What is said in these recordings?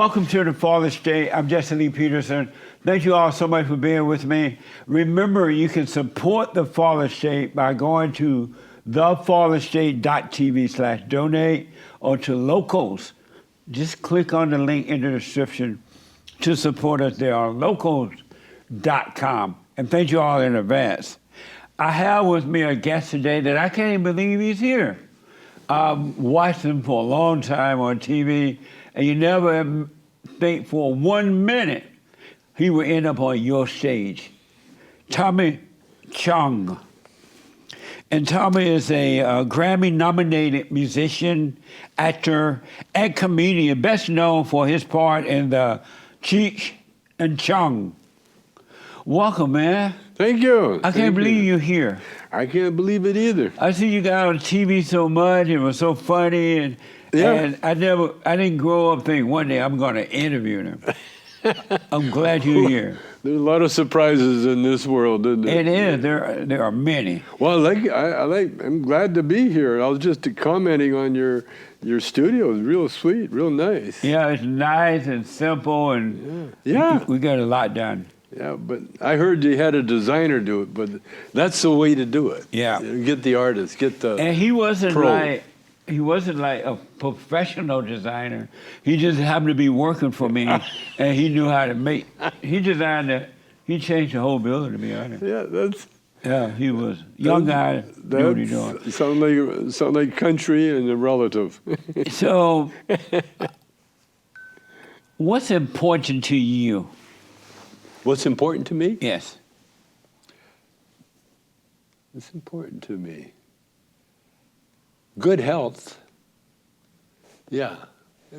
Welcome to the Fallen State. I'm Jesse Lee Peterson. Thank you all so much for being with me. Remember, you can support the Fallen State by going to TheFallenState.tv/donate or to Locals. Just click on the link in the description to support us there on Locals.com. And thank you all in advance. I have with me a guest today that I can't even believe he's here. I've watched him for a long time on TV, and you never think for 1 minute he would end up on your stage. Tommy Chong. And Tommy is a Grammy-nominated musician, actor, and comedian, best known for his part in the Cheech and Chong. Welcome, man. Thank you. I can't believe you're here. I can't believe it either. I see you got on TV so much. It was so funny, and I didn't grow up thinking one day I'm going to interview him. I'm glad you're here. There's a lot of surprises in this world, isn't there? It is. There are many. Well, I'm glad to be here. I was just commenting on your studio. It's real sweet, real nice. Yeah, it's nice and simple, and we got a lot done. Yeah, but I heard you had a designer do it, but that's the way to do it. Yeah. Get the artist, get the And he wasn't pro. like a professional designer. He just happened to be working for me, and he knew how to make. He designed it. He changed the whole building, to be honest. Yeah, he was young guy. Knew what he doing. Sound like country and a relative. So, what's important to you? What's important to me? Yes. What's important to me? Good health. Yeah,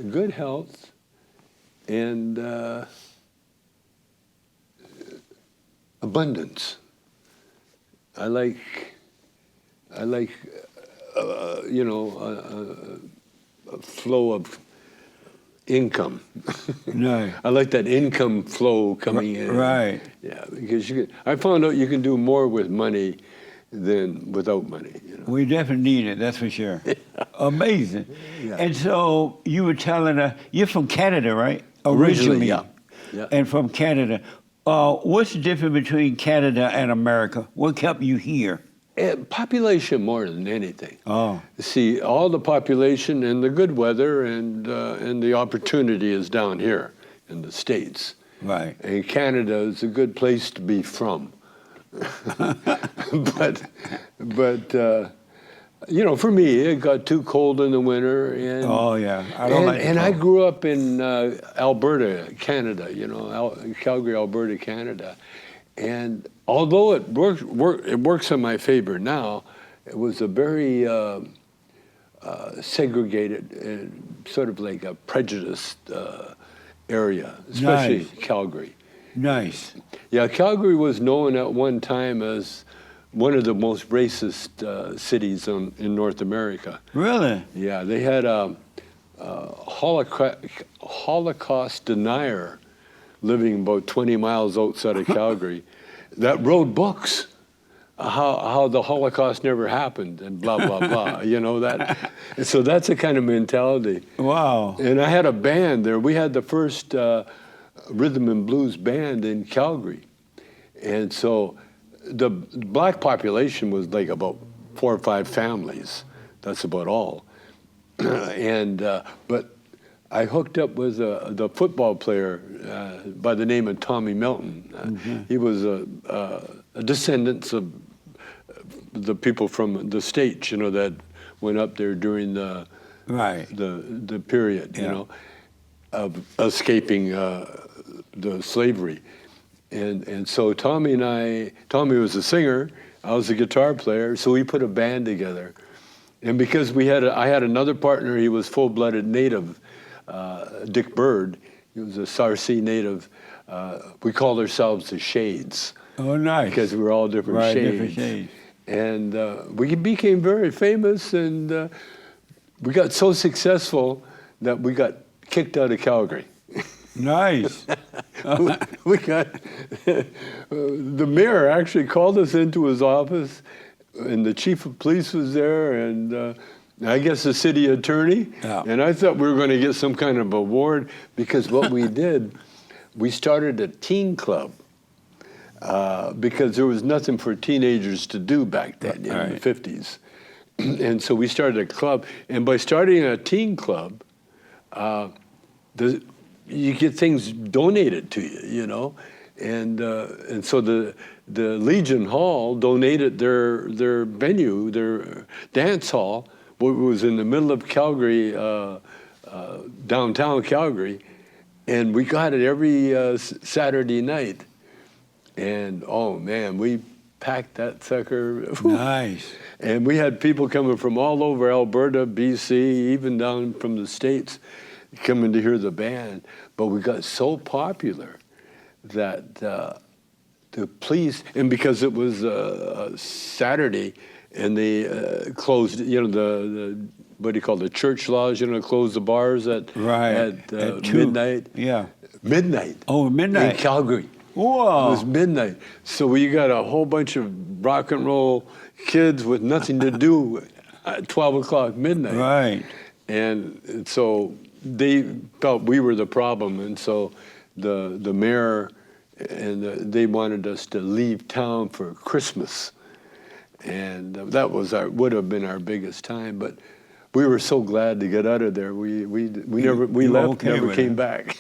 good health, and abundance. I like a flow of income. No. I like that income flow coming in. Right. Yeah, because I found out you can do more with money than without money. You know? We definitely need it, that's for sure. Amazing. Yeah. And so you were telling us, you're from Canada, right? Originally, yeah. And from Canada. What's the difference between Canada and America? What kept you here? Population more than anything. Oh. See, all the population and the good weather and the opportunity is down here in the States. Right. And Canada is a good place to be from. but for me, it got too cold in the winter. And, I don't like it. And I grew up in Alberta, Canada, Calgary, Alberta, Canada. And although it works in my favor now, it was a very segregated, sort of like a prejudiced area, especially Calgary. Nice. Yeah, Calgary was known at one time as one of the most racist cities in North America. Really? Yeah, they had a Holocaust denier living about 20 miles outside of Calgary that wrote books how the Holocaust never happened and blah, blah, blah, that. So that's the kind of mentality. Wow. And I had a band there. We had the first rhythm and blues band in Calgary. And so the black population was like about 4 or 5 families. That's about all. But I hooked up with the football player by the name of Tommy Milton. He was a descendant of the people from the States, that went up there during the period, of escaping the slavery. And so Tommy was a singer, I was a guitar player, so we put a band together. And because I had another partner, he was full-blooded native, Dick Bird. He was a Sarcee native. We called ourselves the Shades. Oh, nice. Because we were all different shades. Different shades. And we became very famous, and we got so successful that we got kicked out of Calgary. Nice. We got, the mayor actually called us into his office, and the chief of police was there, and I guess the city attorney. Yeah. And I thought we were going to get some kind of award because what we did, we started a teen club because there was nothing for teenagers to do back then in the 50s. And so we started a club. And by starting a teen club, you get things donated to you, you know? And so the Legion Hall donated their venue, their dance hall, what was in the middle of Calgary, downtown Calgary, and we got it every Saturday night. And oh man, we packed that sucker. Nice. And we had people coming from all over Alberta, BC, even down from the States, coming to hear the band. But we got so popular that the police, and because it was Saturday, and they closed, you know, the what do you call the church laws, you know, close the bars at midnight. Yeah. Midnight. Oh, midnight. In Calgary. Whoa. It was midnight. So we got a whole bunch of rock and roll kids with nothing to do at 12 o'clock midnight. Right. And so they felt we were the problem, and so the mayor and they wanted us to leave town for Christmas, and that was would have been our biggest time. But we were so glad to get out of there. We left, never came back.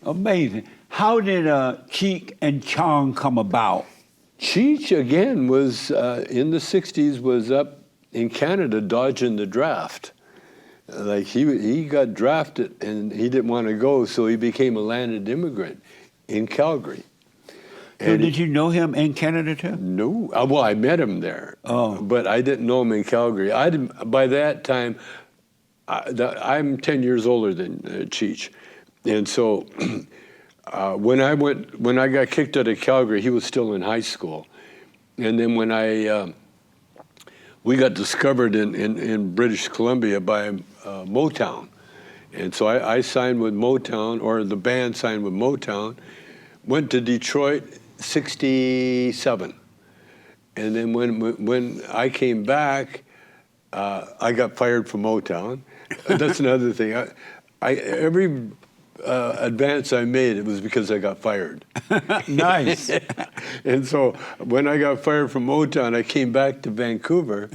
Amazing. How did Cheech and Chong come about? Cheech again was in the '60s, was up in Canada dodging the draft. Like he got drafted and he didn't want to go, so he became a landed immigrant in Calgary. So did you know him in Canada too? No, well, I met him there, but I didn't know him in Calgary. By that time, I'm 10 years older than Cheech, and so when I got kicked out of Calgary, he was still in high school, and then when we got discovered in British Columbia by Motown, and so I signed with Motown, or the band signed with Motown, went to Detroit. '67, and then when I came back, I got fired from Motown. That's another thing. Every advance I made, it was because I got fired. Nice. And so when I got fired from Motown, I came back to Vancouver,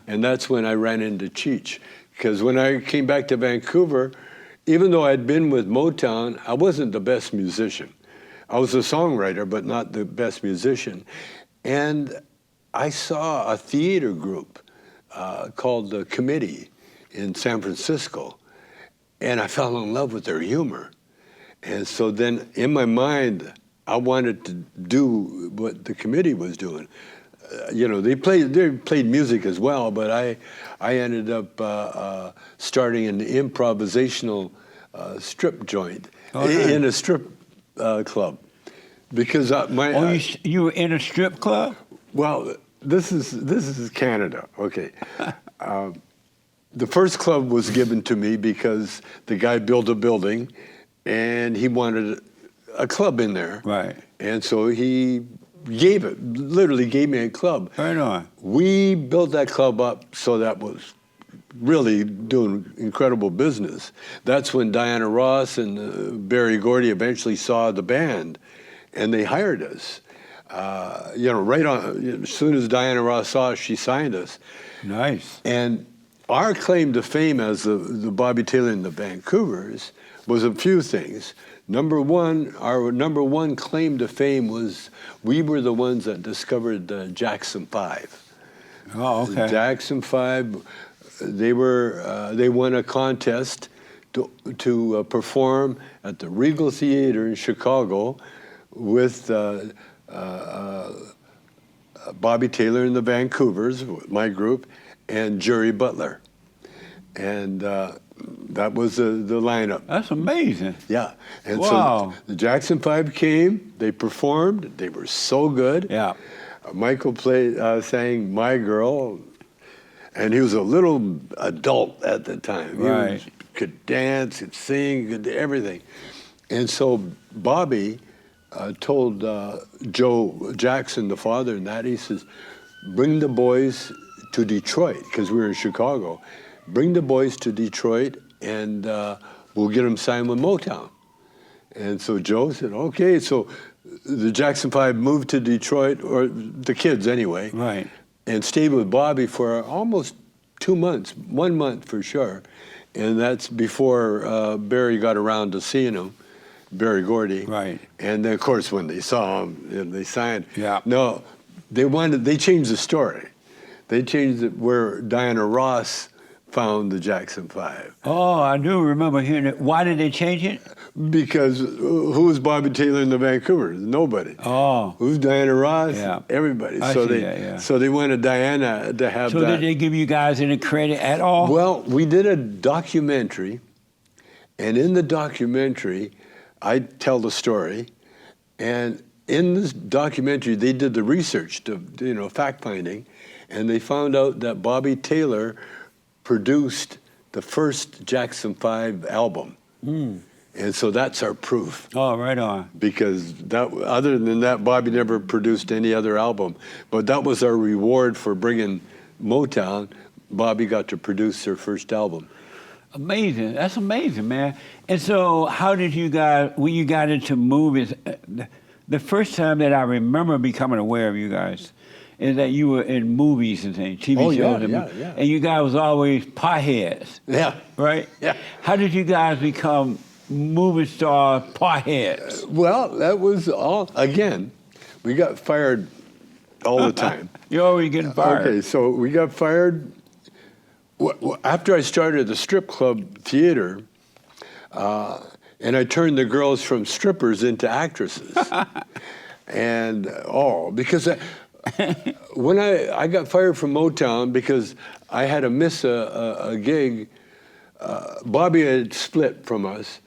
and that's when I ran into Cheech. Because when I came back to Vancouver, even though I'd been with Motown, I wasn't the best musician. I was a songwriter, but not the best musician. And I saw a theater group called The Committee in San Francisco, and I fell in love with their humor. And so then in my mind, I wanted to do what The Committee was doing. You know, they played music as well, but I ended up starting an improvisational strip joint in a strip club, because you were in a strip club? Well, this is Canada, okay. The first club was given to me because the guy built a building, and he wanted a club in there. Right. And so he literally gave me a club. Right on. We built that club up so that was really doing incredible business. That's when Diana Ross and Berry Gordy eventually saw the band, and they hired us. You know, right on, as soon as Diana Ross saw us, she signed us. Nice. And our claim to fame as the Bobby Taylor and the Vancouvers was a few things. Our number one claim to fame was we were the ones that discovered the Jackson 5. Oh, okay. The Jackson 5, they won a contest to perform at the Regal Theater in Chicago with Bobby Taylor and the Vancouvers, my group, and Jerry Butler. And that was the lineup. That's amazing. Yeah. And wow. So the Jackson 5 came, they performed, they were so good. Yeah. Michael sang My Girl, and he was a little adult at the time. Right. He could dance, could sing, could do everything. And so Bobby told Joe Jackson, the father, and that, he says, bring the boys to Detroit, because we were in Chicago. bring the boys to Detroit, and we'll get them signed with Motown. And so Joe said, okay. So the Jackson 5 moved to Detroit, or the kids anyway, right, and stayed with Bobby for almost 2 months, 1 month for sure. And that's before Barry got around to seeing him, Berry Gordy. right. And then, of course, when they saw him, and they signed. Yeah. No, they changed the story. They changed it where Diana Ross found the Jackson 5. Oh, I do remember hearing it. Why did they change it? Because who was Bobby Taylor in the Vancouver? Nobody. Oh. Who's Diana Ross? Yeah. Everybody. I so see they that, yeah. so they wanted Diana to have So that. did they give you guys any credit at all? Well, we did a documentary, and in the documentary, I tell the story, and in this documentary, they did the research, fact finding, and they found out that Bobby Taylor produced the first Jackson 5 album. Mm. And so that's our proof. Oh, right on. Because other than that, Bobby never produced any other album. But that was our reward for bringing Motown. Bobby got to produce their first album. Amazing. That's amazing, man. And so how did you guys, when you got into movies, the first time that I remember becoming aware of you guys is that you were in movies and things, TV shows. Yeah. And you guys was always potheads. Yeah. Right? Yeah. How did you guys become movie star potheads? Well, that was all, again, we got fired all the time. You're always getting fired. Okay, so we got fired. After I started the strip club theater, and I turned the girls from strippers into actresses. And, because when I got fired from Motown because I had to miss a gig, Bobby had split from us.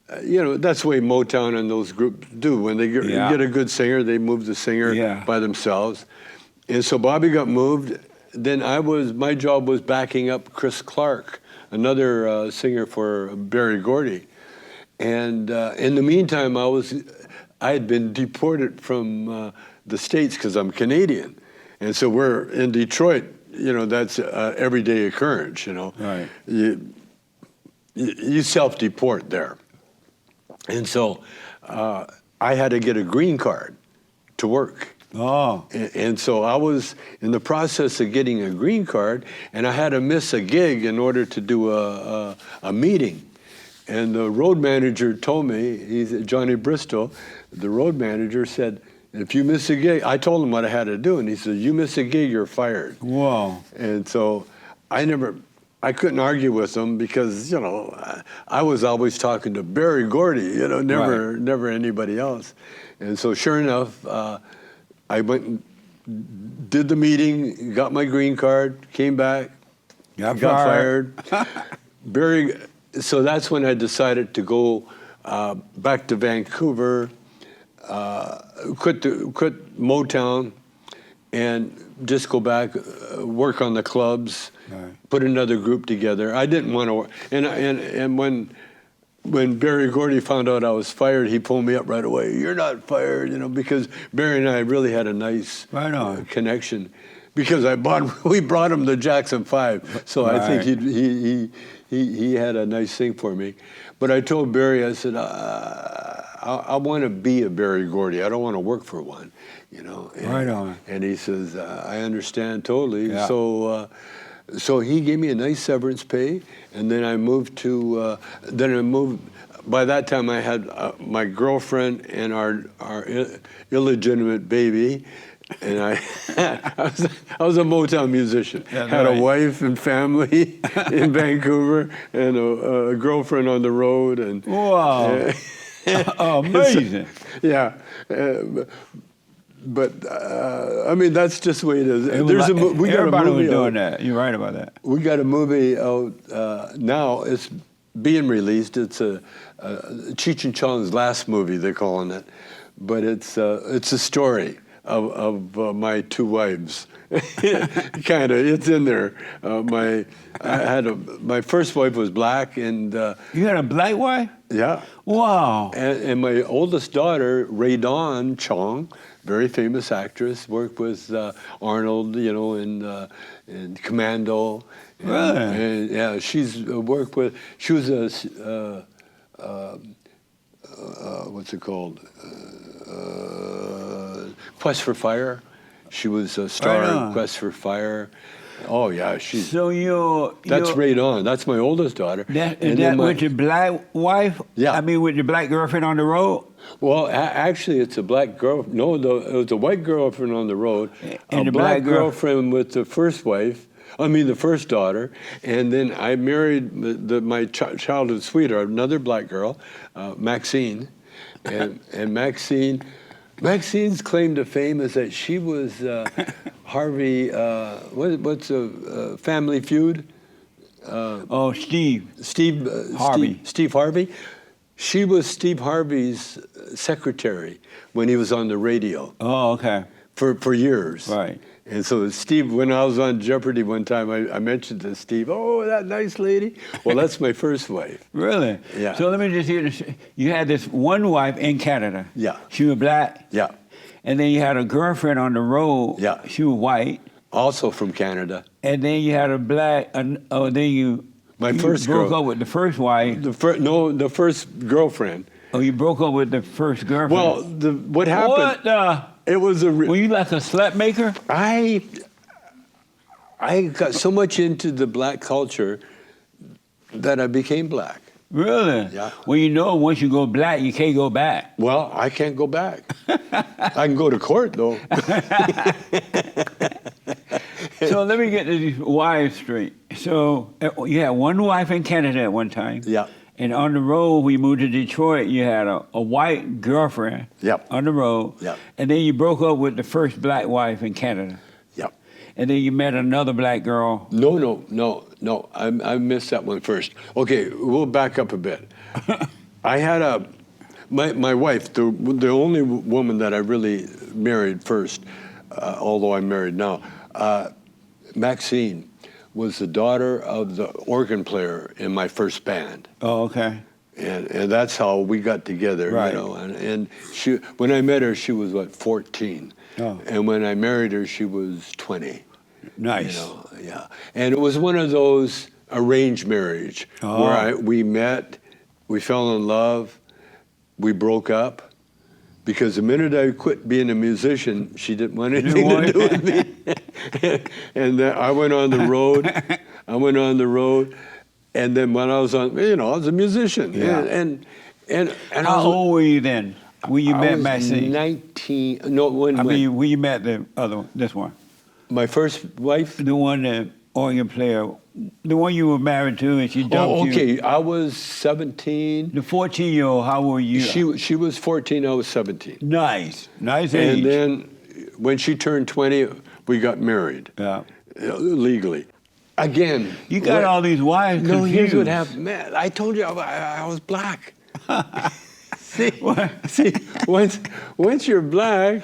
That's the way Motown and those groups do. When they get a good singer, they move the singer by themselves. And so Bobby got moved. Then my job was backing up Chris Clark, another singer for Berry Gordy. And in the meantime, I had been deported from the States because I'm Canadian. And so we're in Detroit, that's an everyday occurrence, Right. You self-deport there. And so I had to get a green card to work. Oh. And so I was in the process of getting a green card, and I had to miss a gig in order to do a meeting. And the road manager told me, he's Johnny Bristol, the road manager said, if you miss a gig, I told him what I had to do, and he said, you miss a gig, you're fired. Whoa. And so I couldn't argue with him because, I was always talking to Berry Gordy, never anybody else. And so sure enough, I went and did the meeting, got my green card, came back, got fired. So that's when I decided to go back to Vancouver, quit Motown, and just go back, work on the clubs, put another group together. I didn't want to work. And when Berry Gordy found out I was fired, he pulled me up right away. You're not fired, because Berry and I really had a nice connection. Because we brought him the Jackson 5, so I think he had a nice thing for me. But I told Berry, I said, I want to be a Berry Gordy. I don't want to work for one, And, and he says, I understand totally. Yeah. So he gave me a nice severance pay, and then I moved to. By that time, I had my girlfriend and our illegitimate baby, and I was a Motown musician. Yeah, had a wife and family in Vancouver, and a girlfriend on the road, and wow, amazing. Yeah. But I mean, that's just the way it is. We got everybody a movie was doing that. You're right about that. We got a movie out now. It's being released. It's Cheech Chong's last movie, they're calling it, but it's a story of my two wives. Kind of, it's in there. My first wife was black, and you had a black wife? Yeah. Wow. And my oldest daughter, Ray Dawn Chong, very famous actress, worked with Arnold, you know, in Commando. Really? And yeah, she's worked with. She was what's it called? Quest for Fire. She was a star Right in on. Quest for Fire. Oh yeah, she's. So That's Ray Dawn. That's my oldest daughter. That, And is then that with your black wife? Yeah. I mean, with your black girlfriend on the road? Well, actually, it's a black girl. No, it was a white girlfriend on the road. And a the black black girl- girlfriend with the first wife. I mean, the first daughter. And then I married my childhood sweetheart, another black girl, Maxine. And Maxine's claim to fame is that she was Harvey. What's a Family Feud? Oh, Steve. Steve Harvey. Steve Harvey. She was Steve Harvey's secretary when he was on the radio Oh, okay. for years. Right. And so Steve, when I was on Jeopardy one time, I mentioned to Steve, "Oh, that nice lady." Well, that's my first wife. Really? Yeah. So let me just hear this. You had this one wife in Canada. Yeah. She was black. Yeah. And then you had a girlfriend on the road. Yeah. She was white. Also from Canada. And then you had a black. Then you. My you first broke girl. up with the first wife. The first girlfriend. Oh, you broke up with the first girlfriend. Well, what happened? What the? It was Were you like a slut maker? I got so much into the black culture that I became black. Really? Yeah. Well, you know, once you go black, you can't go back. Well, I can't go back. I can go to court though. So let me get these wives straight. So you had one wife in Canada at one time. Yeah. And on the road, we moved to Detroit. You had a white girlfriend. Yep. On the road. Yep. And then you broke up with the first black wife in Canada. Yep. And then you met another black girl. No. I missed that one first. Okay, we'll back up a bit. I had my wife, the only woman that I really married first, although I'm married now, Maxine, was the daughter of the organ player in my first band. Oh, okay. And that's how we got together, Right. you know. And she, when I met her, she was, 14. Oh. And when I married her, she was 20. Nice. You know, yeah. And it was one of those arranged marriage where we met, we fell in love, we broke up. Because the minute I quit being a musician, she didn't want anything to do with me. And then I went on the road. And then when I was on, I was a musician. Yeah. And How old were you then when you met Maxine? 19. No, when When you met the other one, this one. my first wife. The one that organ player, the one you were married to, and she dumped Oh, okay. you. I was 17. The 14-year-old, how old were you? She was 14. I was 17. Nice age. And then when she turned 20, we got married. Yeah. Legally. Again. You got all these wives No, confused. here's what happened. Man, I told you I was black. See, once you're black,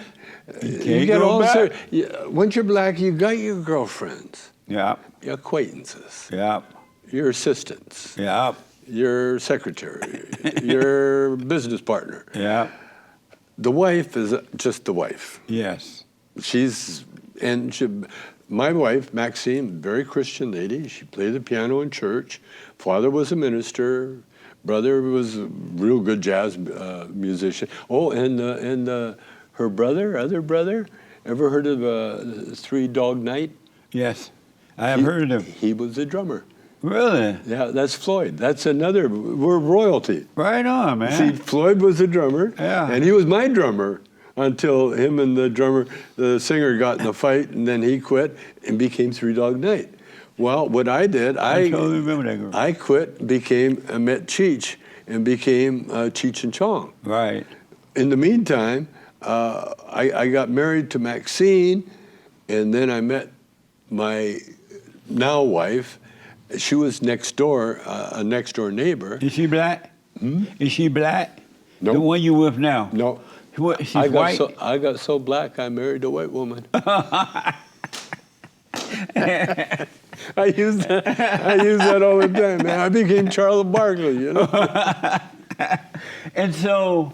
you get go all back. once you're black, you got your girlfriends, Yeah. your acquaintances, Yeah. your assistants, Yeah. your secretary, your business partner. Yeah. The wife is just the wife. Yes. My wife, Maxine, very Christian lady. She played the piano in church. Father was a minister. Brother was a real good jazz musician. Oh, and her other brother, ever heard of Three Dog Night? Yes. I have heard of him. He was a drummer. Really? Yeah, that's Floyd. That's another, we're royalty. Right on, man. See, Floyd was a drummer, Yeah. and he was my drummer until him and the singer got in a fight, and then he quit and became Three Dog Night. Well, what I did, I totally remember that girl. I quit, I met Cheech, and became Cheech and Chong. Right. In the meantime, I got married to Maxine, and then I met my now wife. She was next door, a next door neighbor. Is she black? Is she black? No. The one you with now? No. What, she's white? I got so black, I married a white woman. I use that all the time, man. I became Charles Barkley, you know. And so,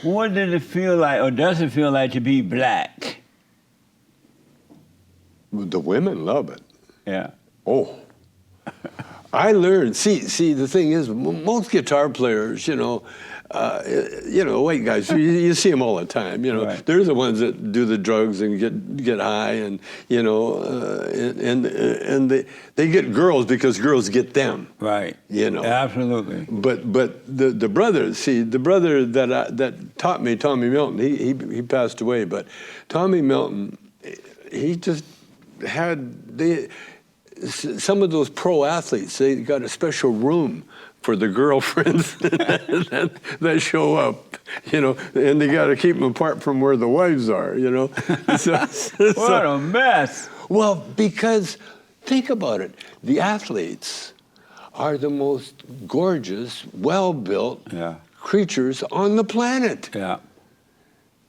what did it feel like, or does it feel like, to be black? The women love it. Yeah. Oh. I learned. See. The thing is, most guitar players, white guys. You see them all the time. Right. They're the ones that do the drugs and get high, and and they get girls because girls get them. Right. Absolutely. But the brothers. See, the brother that taught me, Tommy Milton. He passed away, but Tommy Milton, he just had some of those pro athletes, they got a special room for the girlfriends that show up, and they got to keep them apart from where the wives are, What a mess. Well, because think about it, the athletes are the most gorgeous, well-built creatures on the planet. Yeah.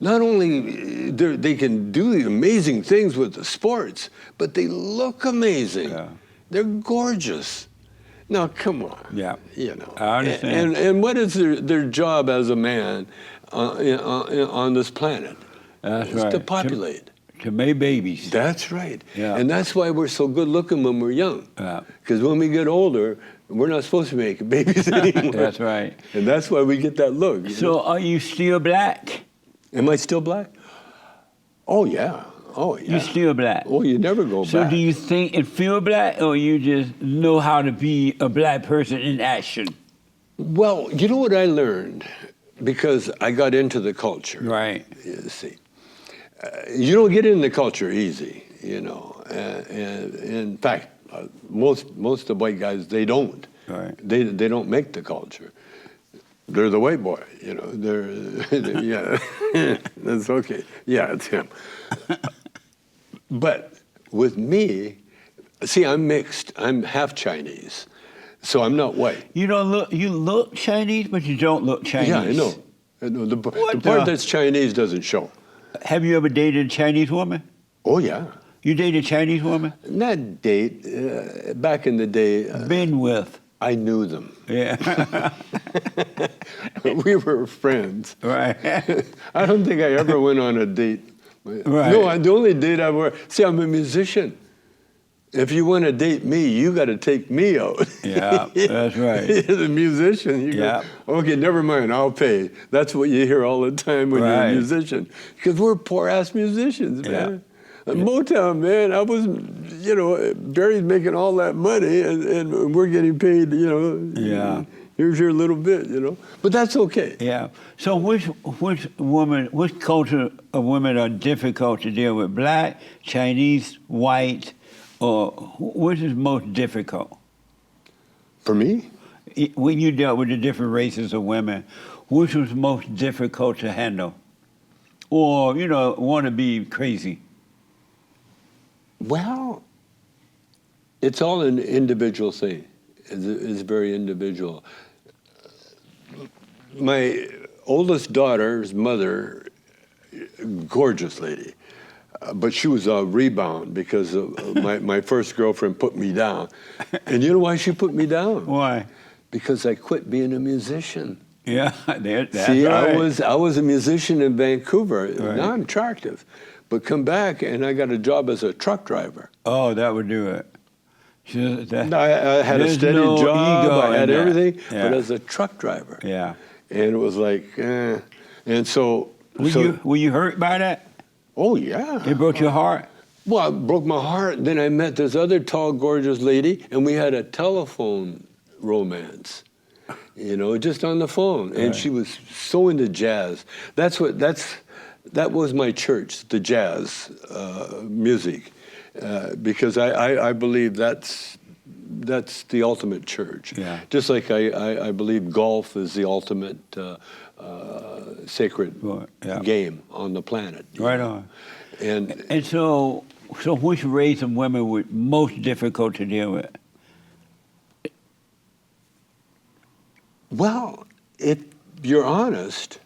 Not only they can do amazing things with the sports, but they look amazing. Yeah. They're gorgeous. Now, come on. Yeah. I understand. And what is their job as a man on this planet? That's It's right. to populate. To make babies. That's right. Yeah. And that's why we're so good looking when we're young. Yeah. Because when we get older, we're not supposed to make babies anymore. That's right. And that's why we get that look. So are you still black? Am I still black? Oh, yeah. Oh, yeah. You're still black. Oh, you never go So back. do you think and feel black, or you just know how to be a black person in action? Well, you know what I learned? Because I got into the culture. Right. You see. You don't get in the culture easy, And in fact, most of the white guys, they don't. Right. They don't make the culture. They're the white boy, They're yeah. That's okay. Yeah, it's him. But with me, see, I'm mixed. I'm half Chinese, so I'm not white. You look Chinese, but you don't look Chinese. Yeah, I know. The part that's Chinese doesn't show. Have you ever dated a Chinese woman? Oh, yeah. You dated a Chinese woman? Not date. Back in the day, Been with. I knew them. Yeah. We were friends. Right. I don't think I ever went on a date. Right. No, the only date I were. See, I'm a musician. If you want to date me, you got to take me out. Yeah, that's right. As a musician, you go, okay, never mind, I'll pay. That's what you hear all the time when you're a musician. Because we're poor-ass musicians, man. Motown, man, I was, Barry's making all that money, and we're getting paid, Yeah. Here's your little bit, But that's okay. Yeah. So which culture of women are difficult to deal with? Black, Chinese, white, or which is most difficult? For me? When you dealt with the different races of women, which was most difficult to handle? Or, want to be crazy? Well, it's all an individual thing. It's very individual. My oldest daughter's mother, gorgeous lady, but she was a rebound because my first girlfriend put me down. And you know why she put me down? Why? Because I quit being a musician. Yeah, that's See, right. I was a musician in Vancouver. Right. Now I'm attractive. But come back and I got a job as a truck driver. Oh, that would do it. I had a steady job, I had everything, but as a truck driver. Yeah. And it was like, And so... Were you hurt by that? Oh, yeah. It broke your heart? Well, it broke my heart. Then I met this other tall, gorgeous lady, and we had a telephone romance, just on the phone. And she was so into jazz. That was my church, the jazz music, because I believe that's the ultimate church. Yeah. Just like I believe golf is the ultimate sacred game on the planet. Right on. And so which race of women were most difficult to deal with? Well, if you're honest,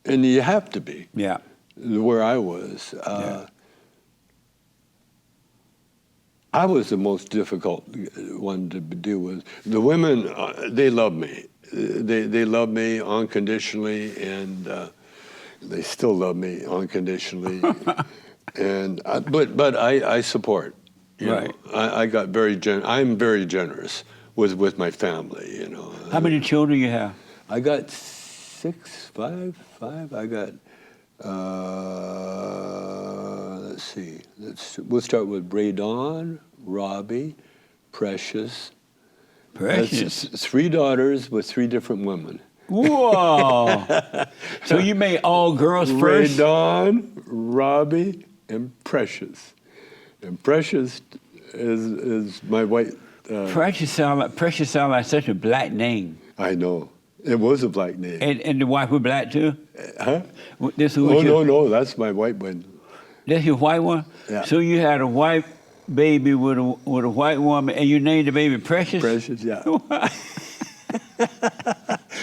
and you have to be. Yeah. Where I was, I was the most difficult one to deal with. The women, they love me. they love me unconditionally, and they still love me unconditionally. And but I support. You Right. know, I got I'm very generous with my family. You know. How many children you have? I got five. I got. Let's see. We'll start with Ray Dawn, Robbie, Precious. Precious. That's 3 daughters with 3 different women. Whoa. So you made all girls Ray first? Dawn, Robbie, and Precious. And Precious is my white. Precious sound like such a black name. I know. It was a black name. And the wife was black too? Huh? This who No, that's my white one. That's your white one? Yeah. So you had a white baby with a white woman, and you named the baby Precious? Precious, yeah.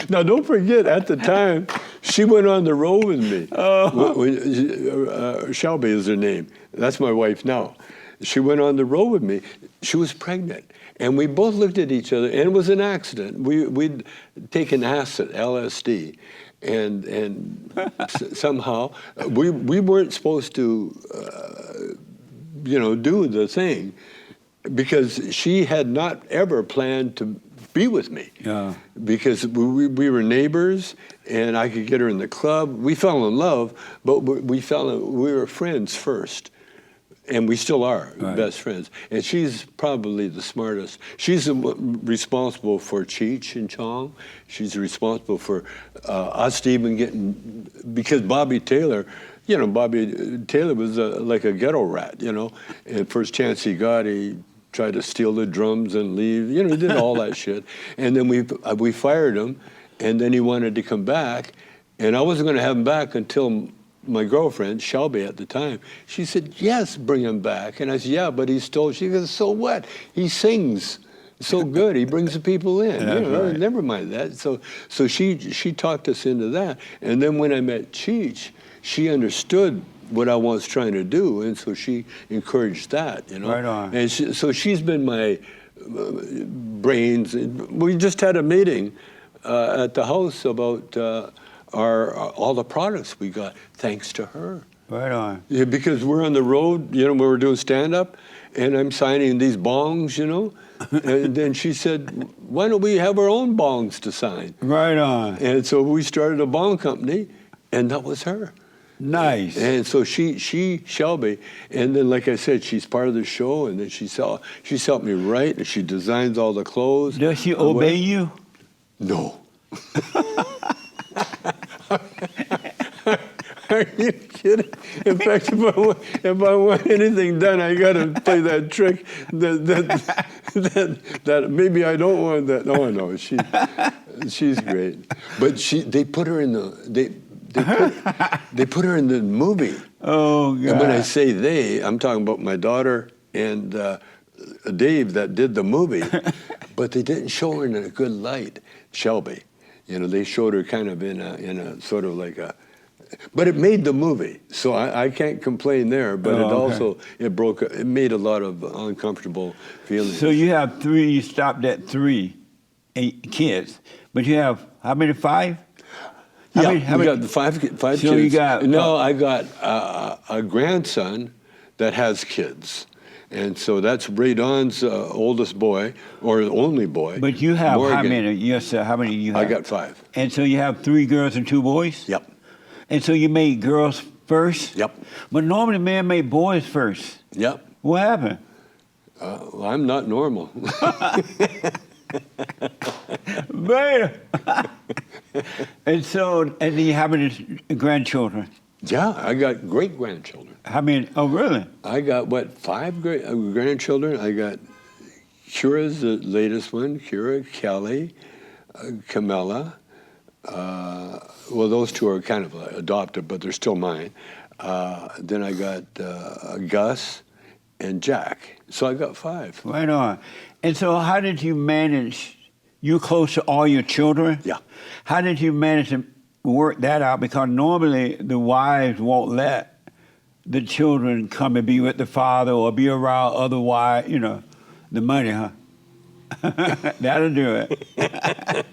Now, don't forget, at the time, she went on the road with me. Shelby is her name. That's my wife now. She went on the road with me. She was pregnant. And we both looked at each other, and it was an accident. We'd taken acid, LSD, and somehow we weren't supposed to, do the thing, because she had not ever planned to be with me. Yeah. Because we were neighbors, and I could get her in the club. We fell in love, but we were friends first. And we still are best friends. And she's probably the smartest. She's responsible for Cheech and Chong. She's responsible for us even getting, because Bobby Taylor was like a ghetto rat, And first chance he got, he tried to steal the drums and leave. He did all that shit. And then we fired him, and then he wanted to come back. And I wasn't going to have him back until my girlfriend, Shelby at the time, she said, yes, bring him back. And I said, yeah, but she goes, so what? He sings so good. He brings the people in. Right. Never mind that. So she talked us into that. And then when I met Cheech, she understood what I was trying to do, and so she encouraged that, Right on. And so she's been my brains. We just had a meeting at the house about all the products we got, thanks to her. Right on. Yeah, because we're on the road, we were doing stand-up, and I'm signing these bongs, and then she said, why don't we have our own bongs to sign? Right on. And so we started a bong company, and that was her. Nice. And so she Shelby, and then like I said, she's part of the show, and then she's helped me write, and she designs all the clothes. Does she obey you? No. Are you kidding? In fact, if I want anything done, I got to play that trick that maybe I don't want that. Oh no, she's great. But they put her in they put her in the movie. Oh God. And when I say they, I'm talking about my daughter and Dave that did the movie, but they didn't show her in a good light. Shelby, they showed her kind of in a sort of like a. But it made the movie, so I can't complain there. But it made a lot of uncomfortable feelings. So you have 3. You stopped at 3 kids, but you have how many? 5? We got the five kids. So you got I got a grandson that has kids, and so that's Ray Don's oldest boy or only boy. But you have Morgan. how many? Yes, sir. How many you have? I got 5. And so you have 3 girls and 2 boys. Yep. And so you made girls first. Yep. But normally men make boys first. Yep. What happened? I'm not normal. Man. And then you have any grandchildren? Yeah, I got great grandchildren. How many? Oh, really? I got 5 great grandchildren. I got Kira's the latest one. Kira, Kelly, Camilla. Well, those 2 are kind of adopted, but they're still mine. Then I got Gus and Jack. So I got 5. Right on. And so how did you manage, you're close to all your children? Yeah. How did you manage to work that out? Because normally the wives won't let the children come and be with the father or be around other wives, the money, huh? That'll do it.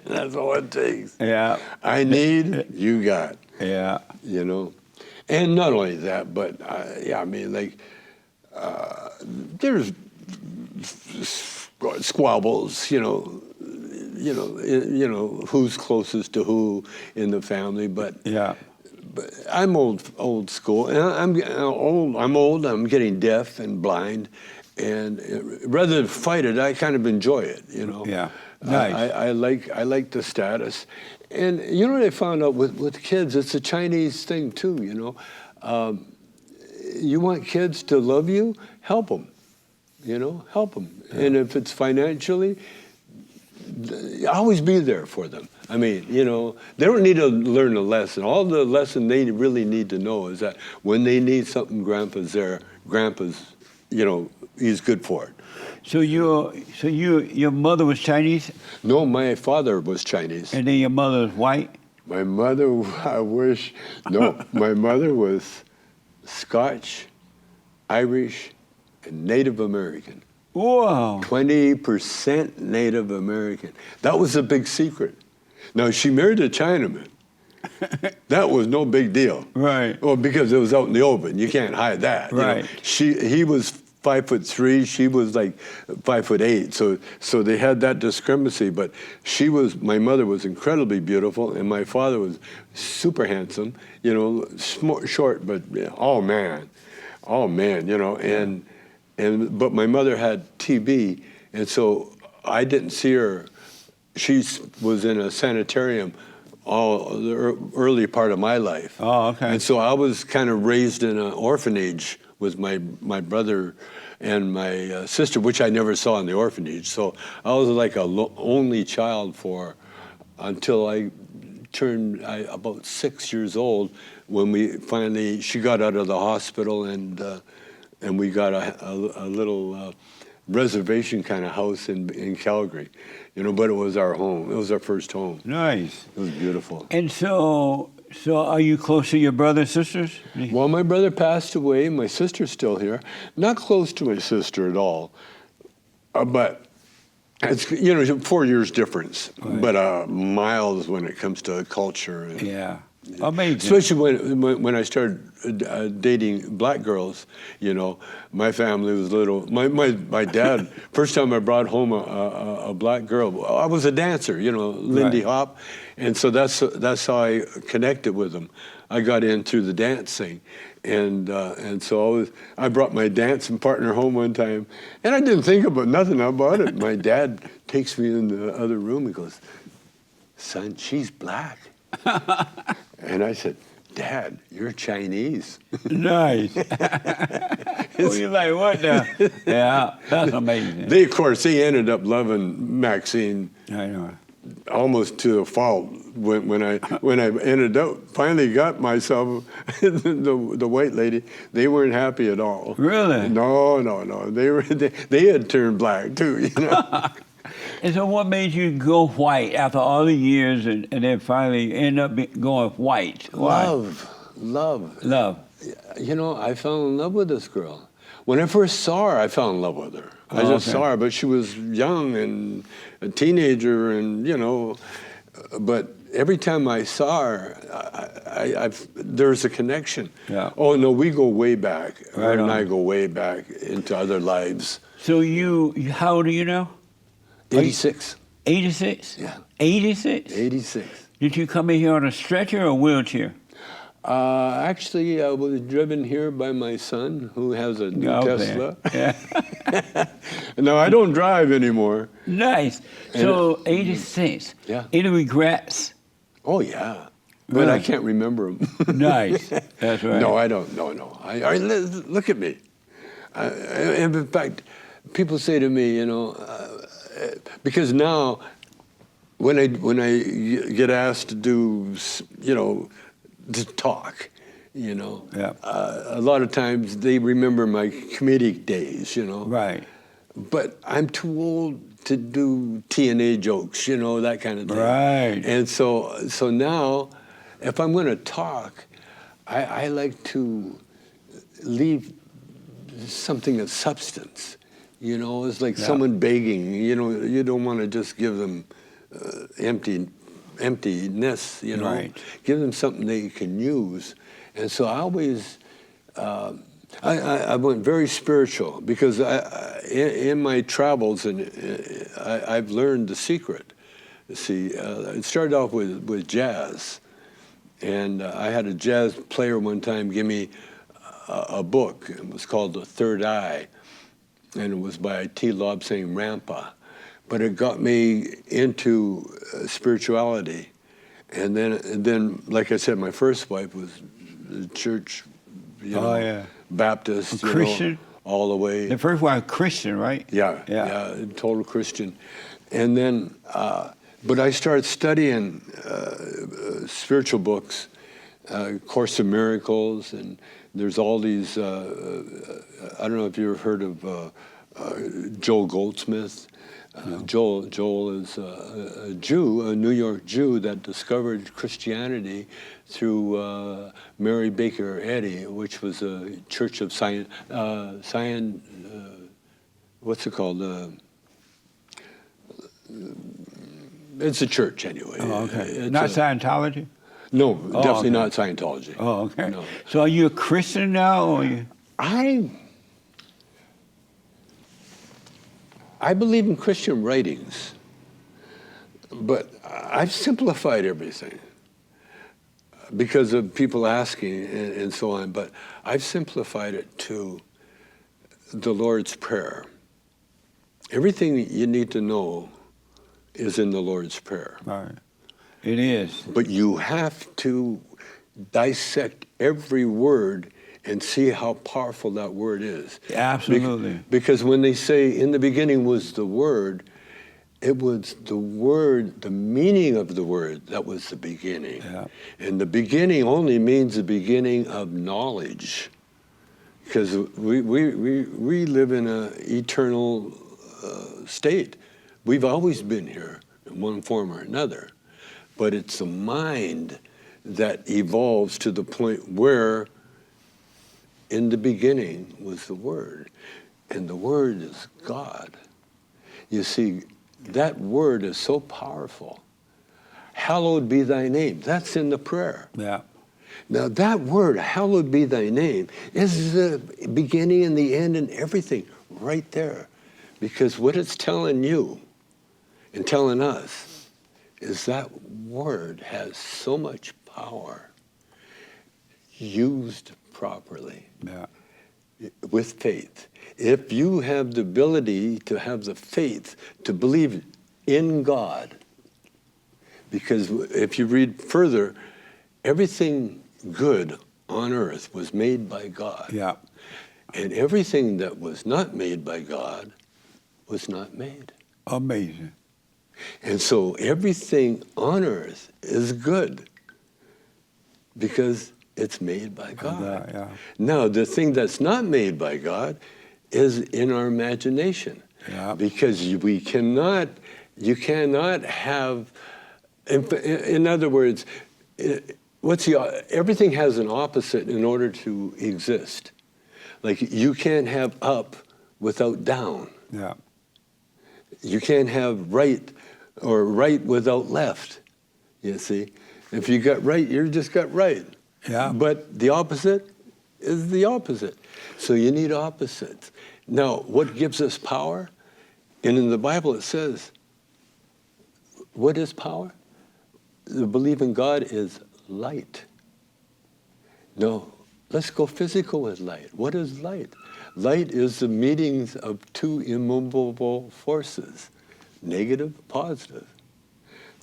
That's all it takes. Yeah. I need, you got. Yeah. You know, and not only that, but yeah, I mean, like there's squabbles, who's closest to who in the family, but Yeah. I'm old school, and I'm old. I'm getting deaf and blind, and rather than fight it, I kind of enjoy it. Yeah. Nice. I like the status, and you know what I found out with kids, it's a Chinese thing too. You want kids to love you, help them. Help them, and if it's financially, always be there for them. I mean, they don't need to learn a lesson. All the lesson they really need to know is that when they need something, Grandpa's there. Grandpa's, he's good for it. So your mother was Chinese, No, my father was Chinese. and then your mother was white. My mother, my mother was Scotch, Irish, and Native American. Whoa. 20% Native American. That was a big secret. Now, she married a Chinaman. That was no big deal. Right. Well, because it was out in the open. You can't hide that. Right. He was 5'3", she was like 5'8", so they had that discrepancy. But my mother was incredibly beautiful, and my father was super handsome. Short, but all man, but my mother had TB, and so I didn't see her. She was in a sanitarium all the early part of my life. Oh, okay. And so I was kind of raised in an orphanage with my brother and my sister, which I never saw in the orphanage. So I was like only child until I turned about 6 years old, when she got out of the hospital, and we got a little reservation kind of house in Calgary, but it was our home. It was our first home. Nice. It was beautiful. And so are you close to your brothers and sisters? Well, my brother passed away. My sister's still here. Not close to my sister at all, but it's 4 years difference, Right. but miles when it comes to culture. Yeah. Amazing. Especially when I started dating black girls, my family was little. My dad, first time I brought home a black girl, I was a dancer, Lindy Right. Hop, and so that's how I connected with them. I got in through the dancing, and so I brought my dancing partner home one time, and I didn't think about nothing about it. My dad takes me in the other room. He goes, "Son, she's black." And I said, "Dad, you're Chinese." Nice. Well, you're like, what the? Yeah, that's amazing. Of course, they ended up loving Maxine I know. almost to a fault. When I ended up finally got myself the white lady, they weren't happy at all. Really? No. They had turned black too. And so what made you go white after all the years and then finally end up going white? Why? Love. I fell in love with this girl. When I first saw her, I fell in love with her. I just saw her, but she was young and a teenager, and but every time I saw her, there's a connection. Yeah. Oh no, we go way back. Her Right and on. I go way back into other lives. So how old are you now? 86. 86? Yeah. 86? 86. Did you come in here on a stretcher or a wheelchair? Actually, I was driven here by my son, who has a new Tesla. Yeah. No, I don't drive anymore. Nice. So 86. Yeah. Any regrets? Oh, yeah. But I Really? can't remember them. Nice. That's right. No, I don't. No. Look at me. And in fact, people say to me, because now when I get asked to do, to talk, Yeah. a lot of times they remember my comedic days, Right. But I'm too old to do TNA jokes, that kind of thing. Right. And so now, if I'm going to talk, I like to leave something of substance, You know, it's like someone begging. You know, you don't want to just give them emptiness, you know. Right. Give them something they can use. And so I always, I went very spiritual because in my travels, and I've learned the secret. See, it started off with jazz. And I had a jazz player one time give me a book. It was called The Third Eye, and it was by T. Lobsang Rampa. But it got me into spirituality. And then, like I said, my first wife was the church, you know, Baptist, a Christian, you know, all the way. The first wife, Christian, right? Yeah, total Christian. And then, but I started studying spiritual books, Course in Miracles, and there's all these, I don't know if you've heard of Joel Goldsmith. No. Joel is a Jew, a New York Jew that discovered Christianity through Mary Baker Eddy, which was a church of what's it called? It's a church anyway. Oh, okay. Not Scientology? No, definitely not Scientology. Oh, okay. No. So are you a Christian now, or are you? I believe in Christian writings, but I've simplified everything because of people asking and so on, but I've simplified it to the Lord's Prayer. Everything you need to know is in the Lord's Prayer. Right. It is. But you have to dissect every word and see how powerful that word is. Absolutely. Because when they say, in the beginning was the Word, it was the word, the meaning of the word, that was the beginning. Yeah. And the beginning only means the beginning of knowledge. Because we live in an eternal state. We've always been here in one form or another. But it's the mind that evolves to the point where in the beginning was the Word, and the Word is God. You see, that word is so powerful. Hallowed be thy name. That's in the prayer. Yeah. Now that word, hallowed be thy name, is the beginning and the end and everything right there. Because what it's telling you and telling us is that word has so much power used properly. Yeah. With faith. If you have the ability to have the faith to believe in God, because if you read further, everything good on earth was made by God. Yeah. And everything that was not made by God was not made. Amazing. And so everything on earth is good because it's made by God. Yeah. Now, the thing that's not made by God is in our imagination. Yeah. Because you cannot have, in other words, everything has an opposite in order to exist. Like you can't have up without down. Yeah. You can't have right or right without left, you see. If you got right, you just got right. Yeah. But the opposite is the opposite. So you need opposites. Now, what gives us power? And in the Bible it says, what is power? The belief in God is light. No, let's go physical with light. What is light? Light is the meetings of two immovable forces, negative, positive.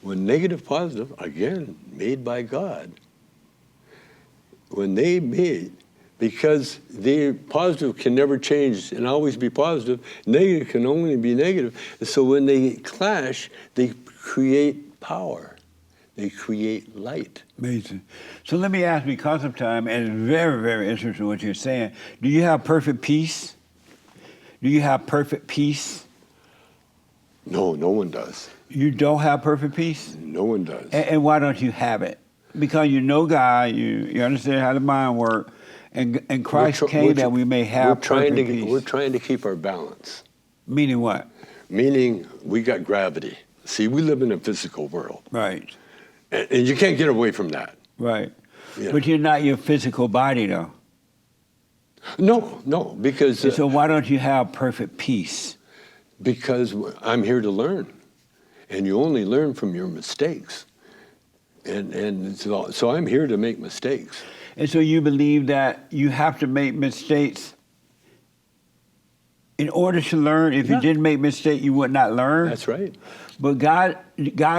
When negative, positive, again, made by God, when they made, because the positive can never change and always be positive, negative can only be negative. And so when they clash, they create power. They create light. Amazing. So let me ask, because of time, and it's very, very interesting what you're saying, do you have perfect peace? Do you have perfect peace? No, no one does. You don't have perfect peace? No one does. And why don't you have it? Because you know God, you understand how the mind works, and Christ came that we may have perfect peace. We're trying to keep our balance. Meaning what? Meaning we got gravity. See, we live in a physical world. Right. And you can't get away from that. Right. Yeah. But you're not your physical body, though. No, because... And so why don't you have perfect peace? Because I'm here to learn. And you only learn from your mistakes. And so I'm here to make mistakes. And so you believe that you have to make mistakes in order to learn? If you didn't make mistakes, you would not learn? That's right. But God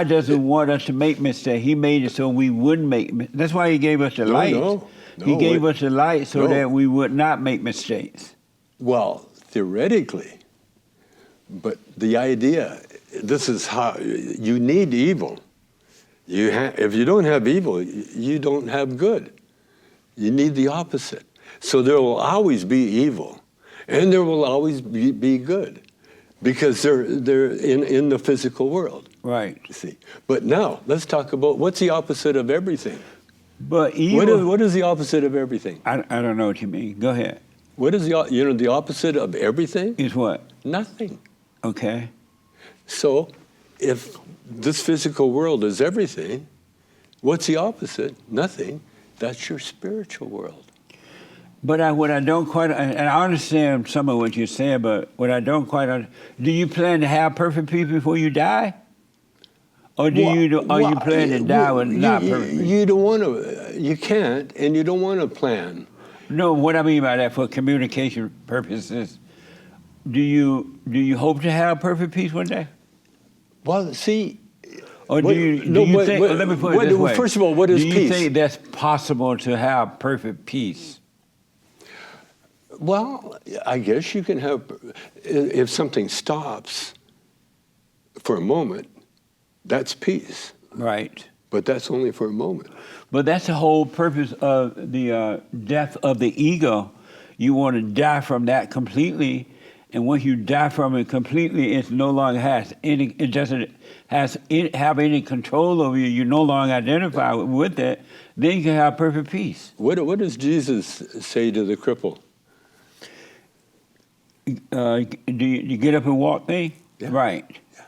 doesn't want us to make mistakes. He made it so we wouldn't make. That's why He gave us the light. No, He gave us the light so that we would not make mistakes. Well, theoretically, but the idea, this is how you need evil. If you don't have evil, you don't have good. You need the opposite. So there will always be evil, and there will always be good. Because they're in the physical world. Right. You see. But now, let's talk about what's the opposite of everything. But evil... What is the opposite of everything? I don't know what you mean. Go ahead. What is the opposite of everything? Is what? Nothing. Okay. So, if this physical world is everything, what's the opposite? Nothing. That's your spiritual world. But what I don't quite, and I understand some of what you're saying, but what I don't quite understand, do you plan to have perfect peace before you die? Or you plan to die with not perfect peace? You don't want to, you can't, and you don't want to plan. No, what I mean by that, for communication purposes, do you hope to have perfect peace one day? Well, see... Or do you think, let me put it this way. First of all, what is peace? Do you think that's possible to have perfect peace? Well, I guess you can have, if something stops for a moment, that's peace. Right. But that's only for a moment. But that's the whole purpose of the death of the ego. You want to die from that completely, and once you die from it completely, it no longer has any. It doesn't have any control over you. You no longer identify with it. Then you can have perfect peace. What does Jesus say to the cripple? Do you get up and walk thing? Yeah. Right. Yeah.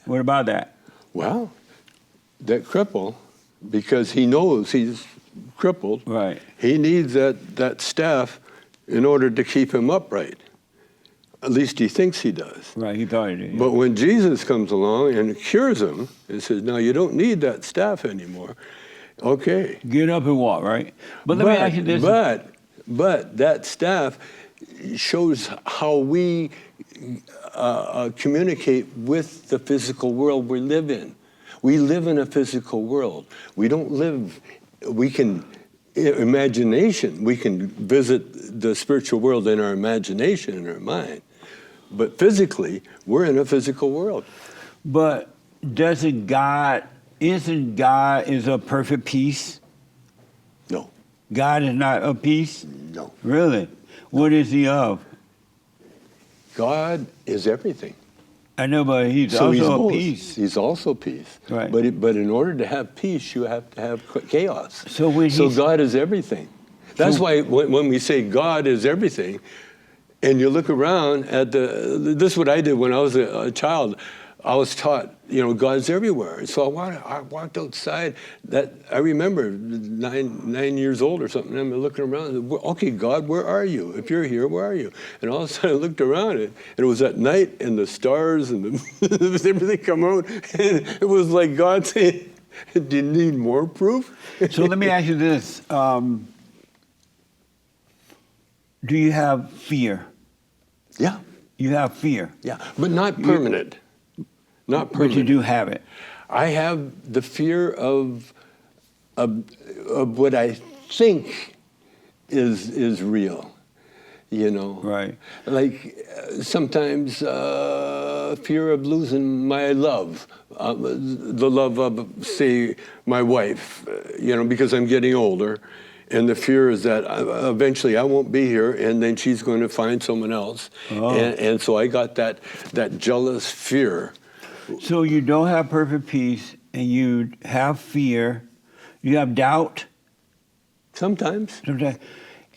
What about that? Well, that cripple, because he knows he's crippled, right. He needs that staff in order to keep him upright. At least he thinks he does. Right, he thought he did. Yeah. But when Jesus comes along and cures him and says, now you don't need that staff anymore, okay. Get up and walk, right? But let me ask you this. But that staff shows how we communicate with the physical world we live in. We live in a physical world. We don't live, we can, imagination, we can visit the spiritual world in our imagination, in our mind. But physically, we're in a physical world. But isn't God a perfect peace? No. God is not of peace? No. Really? What is He of? God is everything. I know, but He's also of peace. He's also peace. Right. But in order to have peace, you have to have chaos. So God is everything. That's why when we say God is everything, and you look around at this is what I did when I was a child. I was taught, God's everywhere. So I walked outside. I remember 9 years old or something. And I'm looking around. And said, okay, God, where are you? If you're here, where are you? And all of a sudden, I looked around, and it was at night, and the stars and everything come out. And it was like God saying, "Do you need more proof?" So let me ask you this: do you have fear? Yeah. You have fear. Yeah, but not permanent. Not permanent. But you do have it. I have the fear of what I think is real, Right. Like sometimes fear of losing my love, the love of, say, my wife, because I'm getting older. And the fear is that eventually I won't be here, and then she's going to find someone else. Oh. And so I got that jealous fear. So you don't have perfect peace, and you have fear. You have doubt. Sometimes.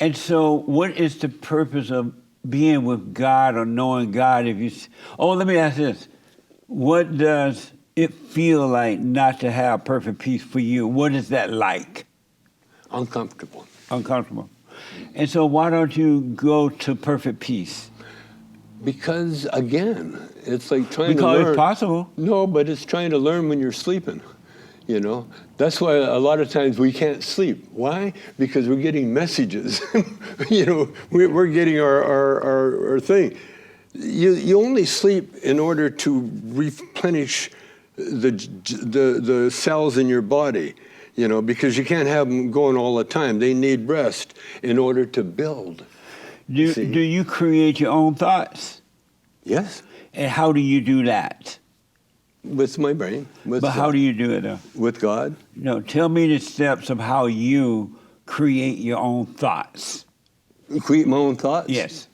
And so what is the purpose of being with God or knowing God, let me ask this. What does it feel like not to have perfect peace for you? What is that like? Uncomfortable. Uncomfortable. And so why don't you go to perfect peace? Because, again, it's like trying to learn. Because it's possible. No, but it's trying to learn when you're sleeping, you know? That's why a lot of times we can't sleep. Why? Because we're getting messages. You know, we're getting our thing. You only sleep in order to replenish the cells in your body, you know, because you can't have them going all the time. They need rest in order to build. Do you create your own thoughts? Yes. And how do you do that? With my brain. But how do you do it, though? With God. No, tell me the steps of how you create your own thoughts. Create my own thoughts? Yes.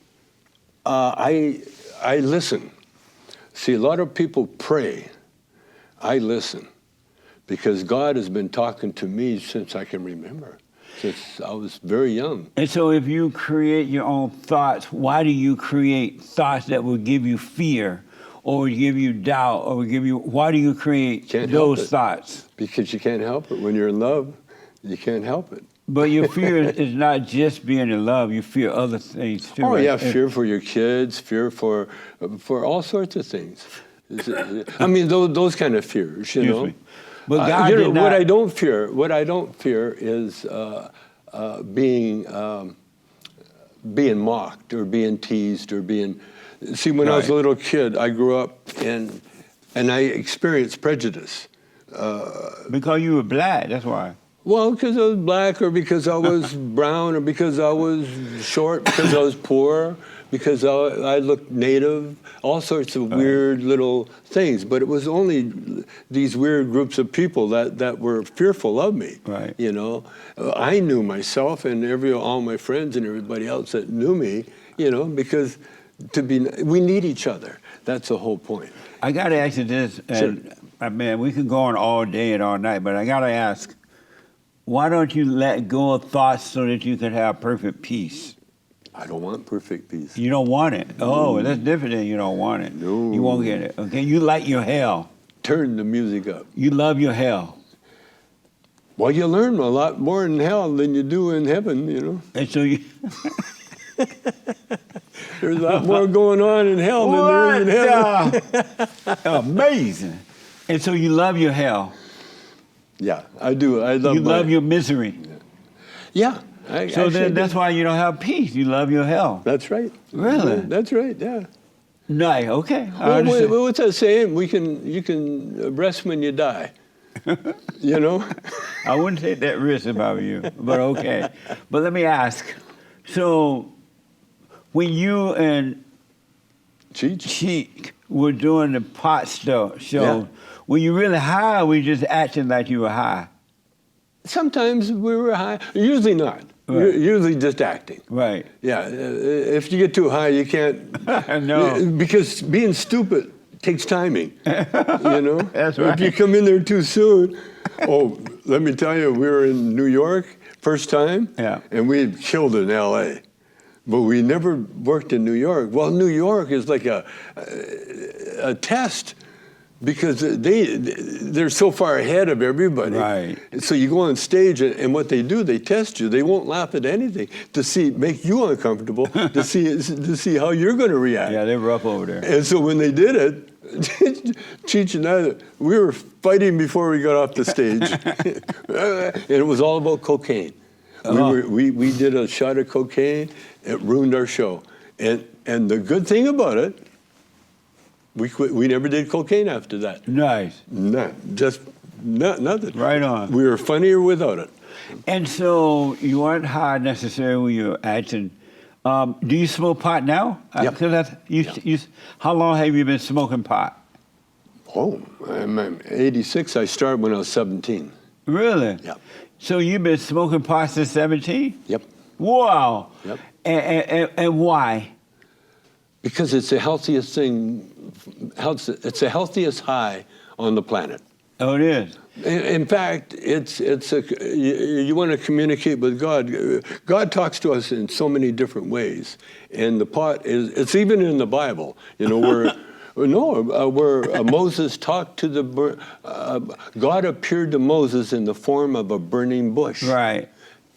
I listen. See, a lot of people pray. I listen. Because God has been talking to me since I can remember. Since I was very young. And so if you create your own thoughts, why do you create thoughts that will give you fear or give you doubt or why do you create those thoughts? Because you can't help it. When you're in love, you can't help it. But your fear is not just being in love, you fear other things too. Oh, right? yeah, fear for your kids, fear for all sorts of things. I mean, those kind of fears, you know. But God you know, did not. What I don't fear is being mocked or being teased or being. See, when I was a little kid, I grew up and I experienced prejudice. Because you were black, that's why. Well, because I was black, or because I was brown, or because I was short, because I was poor, because I looked native, all sorts of weird little things. But it was only these weird groups of people that were fearful of me. Right. You know, I knew myself, and all my friends and everybody else that knew me. You know, because we need each other. That's the whole point. I got to ask you this, and man, we can go on all day and all night, but I got to ask. Why don't you let go of thoughts so that you can have perfect peace? I don't want perfect peace. You don't want it? No. Oh, that's different than you don't want it. No. You won't get it, okay? You like your hell. Turn the music up. You love your hell. Well, you learn a lot more in hell than you do in heaven, you know. And so you... There's a lot more going on in hell than there is in heaven. Amazing. And so you love your hell. Yeah, I do. I love. You love your misery. Yeah. Then that's why you don't have peace. You love your hell. That's right. Really? That's right. Yeah. Nice. Okay. Well, what's that saying? You can rest when you die. You know. I wouldn't take that risk if I were you, but okay. But let me ask. So, when you and Cheech were doing the pot show, were you really high or were you just acting like you were high? Sometimes we were high. Usually not. Right. Usually just acting. Right. Yeah. If you get too high, you can't. No. Because being stupid takes timing. You know? That's right. If you come in there too soon, let me tell you, we were in New York first time. Yeah. And we had killed in L.A. But we never worked in New York. Well, New York is like a test. Because they're so far ahead of everybody. Right. So you go on stage, and what they do, they test you. They won't laugh at anything to make you uncomfortable, to see how you're going to react. Yeah, they're rough over there. And so when they did it, Cheech and I, we were fighting before we got off the stage. And it was all about cocaine. We did a shot of cocaine. It ruined our show. And the good thing about it, we never did cocaine after that. Nice. Nothing. Right on. We were funnier without it. And so you weren't high necessarily when you were acting. Do you smoke pot now? Yep. How long have you been smoking pot? Oh, I'm 86. I started when I was 17. Really? Yep. So you've been smoking pot since 17? Yep. Wow. Yep. And why? Because it's the healthiest thing. It's the healthiest high on the planet. Oh, it is. In fact, you want to communicate with God. God talks to us in so many different ways, and the pot it's even in the Bible. You know, where Moses talked to God appeared to Moses in the form of a burning bush. Right.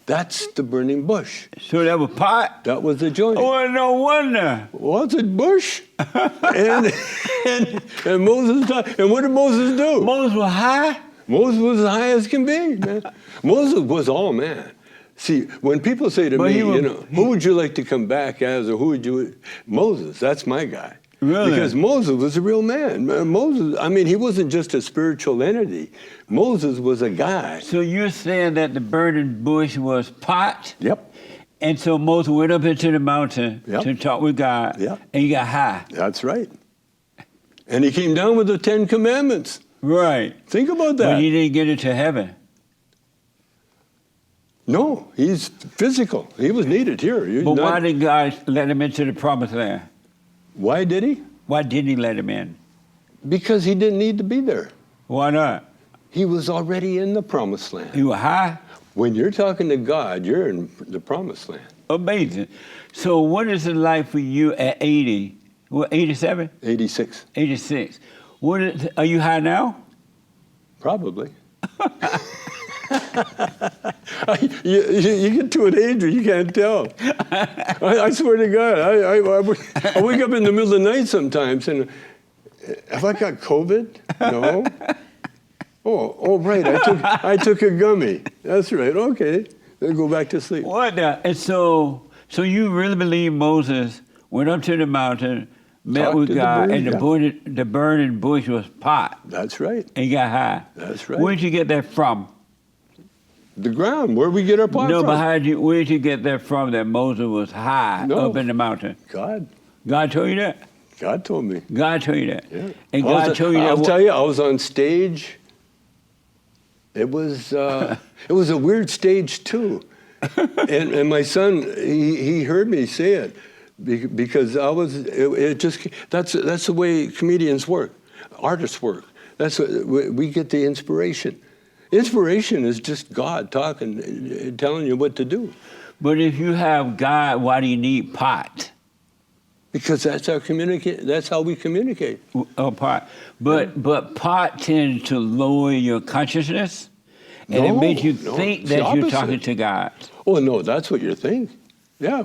That's the burning bush. So that was pot? That was the joint. Oh, no wonder. Was it bush? and Moses talked. And what did Moses do? Moses was high? Moses was as high as can be, man. Moses was all man. See, when people say to me, who would you like to come back as, or who would you? Moses, that's my guy. Really? Because Moses was a real man. Moses, I mean, he wasn't just a spiritual entity. Moses was a guy. So you're saying that the burning bush was pot? Yep. And so Moses went up into the mountain to talk with God, and he got high. That's right. And he came down with the 10 Commandments. Right. Think about that. But he didn't get into heaven. No, he's physical. He was needed here. But why did God let him into the promised land? Why did he? Why didn't he let him in? Because he didn't need to be there. Why not? He was already in the promised land. He was high? When you're talking to God, you're in the promised land. Amazing. So what is it like for you at 80? What, 87? 86. 86. Are you high now? Probably. You get to an age where you can't tell. I swear to God, I wake up in the middle of the night sometimes and have I got COVID? No. Oh, right. I took a gummy. That's right. Okay. Then go back to sleep. What? And so you really believe Moses went up to the mountain, met with God, and the burning bush was pot? That's right. And he got high. That's right. Where'd you get that from? The ground. Where we get our pot from? No, but where'd you get that from? That Moses was high up in the mountain? God. God told you that? God told me. God told you that. Yeah. And God told you that. I'll tell you, I was on stage. It was a weird stage too, and my son he heard me say it because that's the way comedians work, artists work. That's what we get the inspiration. Inspiration is just God talking, telling you what to do. But if you have God, why do you need pot? Because that's how we communicate. Pot. But pot tends to lower your consciousness, and it makes you think that you're talking to God. Oh no, that's what you think. Yeah,